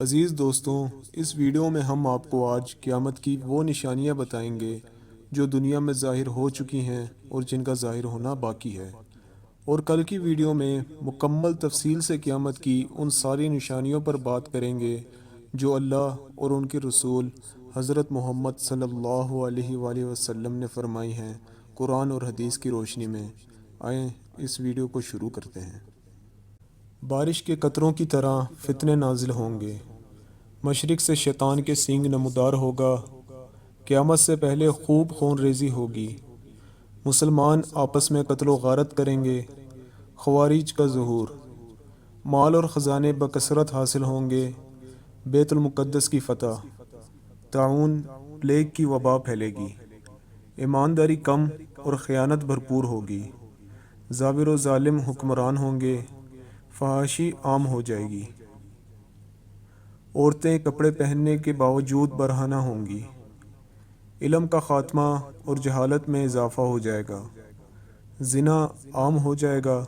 عزیز دوستوں، اس ویڈیو میں ہم آپ کو آج قیامت کی وہ نشانیاں بتائیں گے جو دنیا میں ظاہر ہو چکی ہیں اور جن کا ظاہر ہونا باقی ہے، اور کل کی ویڈیو میں مکمل تفصیل سے قیامت کی ان ساری نشانیوں پر بات کریں گے جو اللہ اور ان کے رسول حضرت محمد صلی اللہ علیہ وآلہ وسلم نے فرمائی ہیں قرآن اور حدیث کی روشنی میں۔ آئیں اس ویڈیو کو شروع کرتے ہیں۔ بارش کے قطروں کی طرح فتنے نازل ہوں گے، مشرق سے شیطان کے سینگ نمودار ہوگا، قیامت سے پہلے خوب خون ریزی ہوگی، مسلمان آپس میں قتل و غارت کریں گے، خوارج کا ظہور، مال اور خزانے بکثرت حاصل ہوں گے، بیت المقدس کی فتح، طاعون پلیگ کی وبا پھیلے گی، ایمانداری کم اور خیانت بھرپور ہوگی، جابر و ظالم حکمران ہوں گے، فحاشی عام ہو جائے گی، عورتیں کپڑے پہننے کے باوجود برہنہ ہوں گی، علم کا خاتمہ اور جہالت میں اضافہ ہو جائے گا، زنا عام ہو جائے گا،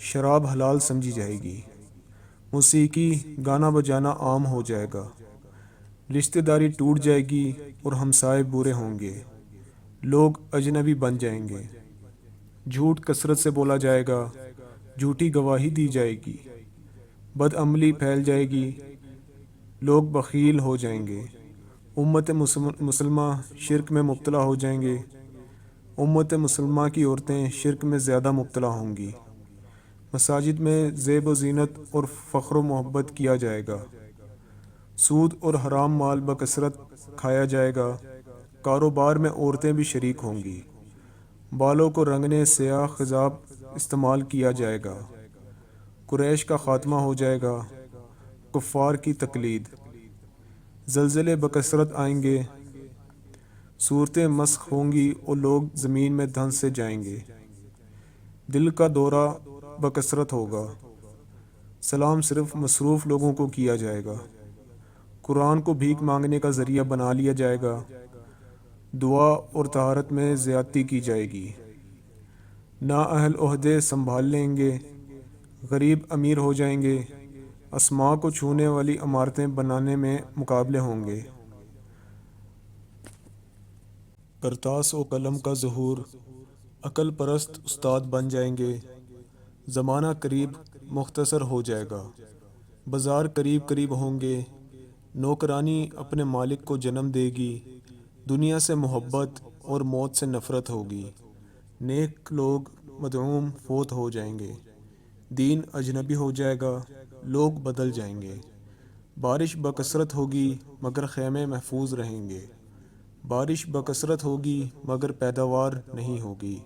شراب حلال سمجھی جائے گی، موسیقی گانا بجانا عام ہو جائے گا، رشتہ داری ٹوٹ جائے گی اور ہمسائے برے ہوں گے، لوگ اجنبی بن جائیں گے، جھوٹ کثرت سے بولا جائے گا، جھوٹی گواہی دی جائے گی، بد عملی پھیل جائے گی، لوگ بخیل ہو جائیں گے، امت مسلمہ شرک میں مبتلا ہو جائیں گے، امت مسلمہ کی عورتیں شرک میں زیادہ مبتلا ہوں گی، مساجد میں زیب و زینت اور فخر و محبت کیا جائے گا، سود اور حرام مال بکثرت کھایا جائے گا، کاروبار میں عورتیں بھی شریک ہوں گی، بالوں کو رنگنے سیاہ خضاب استعمال کیا جائے گا، قریش کا خاتمہ ہو جائے گا، کفار کی تقلید، زلزلے بکثرت آئیں گے، صورتیں مسخ ہوں گی اور لوگ زمین میں دھنس سے جائیں گے، دل کا دورہ بکثرت ہوگا، سلام صرف مصروف لوگوں کو کیا جائے گا، قرآن کو بھیک مانگنے کا ذریعہ بنا لیا جائے گا، دعا اور طہارت میں زیادتی کی جائے گی، نااہل عہدے سنبھال لیں گے، غریب امیر ہو جائیں گے، اسماء کو چھونے والی عمارتیں بنانے میں مقابلے ہوں گے، کرتاس و قلم کا ظہور، عقل پرست استاد بن جائیں گے، زمانہ قریب مختصر ہو جائے گا، بازار قریب قریب ہوں گے، نوکرانی اپنے مالک کو جنم دے گی، دنیا سے محبت اور موت سے نفرت ہوگی، نیک لوگ مدعوم فوت ہو جائیں گے، دین اجنبی ہو جائے گا، لوگ بدل جائیں گے، بارش بکثرت ہوگی مگر خیمے محفوظ رہیں گے، بارش بکثرت ہوگی مگر پیداوار نہیں ہوگی،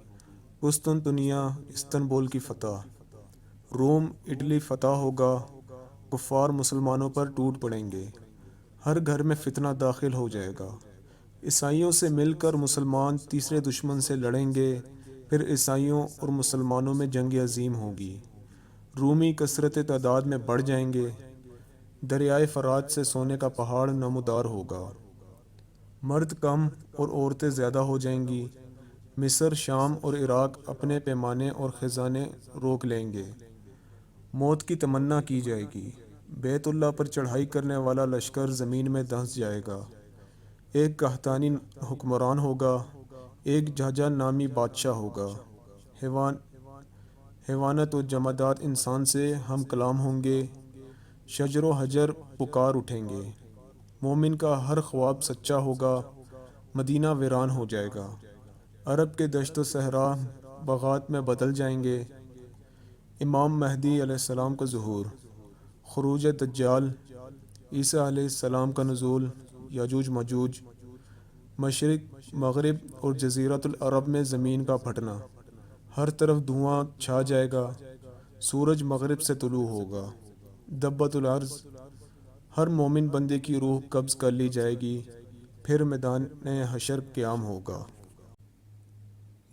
قسطنطنیہ استنبول کی فتح، روم اٹلی فتح ہوگا، کفار مسلمانوں پر ٹوٹ پڑیں گے، ہر گھر میں فتنہ داخل ہو جائے گا، عیسائیوں سے مل کر مسلمان تیسرے دشمن سے لڑیں گے، پھر عیسائیوں اور مسلمانوں میں جنگ عظیم ہوگی، رومی کثرت تعداد میں بڑھ جائیں گے، دریائے فرات سے سونے کا پہاڑ نمودار ہوگا، مرد کم اور عورتیں زیادہ ہو جائیں گی، مصر شام اور عراق اپنے پیمانے اور خزانے روک لیں گے، موت کی تمنا کی جائے گی، بیت اللہ پر چڑھائی کرنے والا لشکر زمین میں دھنس جائے گا، ایک قحطانی حکمران ہوگا، ایک جہجہ نامی بادشاہ ہوگا، حیوانات و جمادات انسان سے ہم کلام ہوں گے، شجر و حجر پکار اٹھیں گے، مومن کا ہر خواب سچا ہوگا، مدینہ ویران ہو جائے گا، عرب کے دشت و صحرا باغات میں بدل جائیں گے، امام مہدی علیہ السلام کا ظہور، خروج دجال، عیسیٰ علیہ السلام کا نزول، یاجوج ماجوج، مشرق مغرب اور جزیرۃ العرب میں زمین کا پھٹنا، ہر طرف دھواں چھا جائے گا، سورج مغرب سے طلوع ہوگا، دبۃ الارض، ہر مومن بندے کی روح قبض کر لی جائے گی، پھر میدان حشر قیام ہوگا۔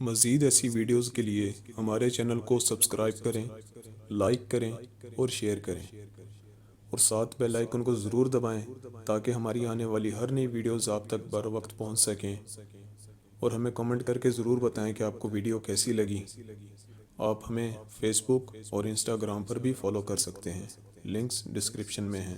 مزید ایسی ویڈیوز کے لیے ہمارے چینل کو سبسکرائب کریں، لائک کریں اور شیئر کریں، اور ساتھ بیل آئیکن کو ضرور دبائیں تاکہ ہماری آنے والی ہر نئی ویڈیوز آپ تک بر وقت پہنچ سکیں، اور ہمیں کمنٹ کر کے ضرور بتائیں کہ آپ کو ویڈیو کیسی لگی۔ آپ ہمیں فیس بک اور انسٹاگرام پر بھی فالو کر سکتے ہیں، لنکس ڈسکرپشن میں ہیں۔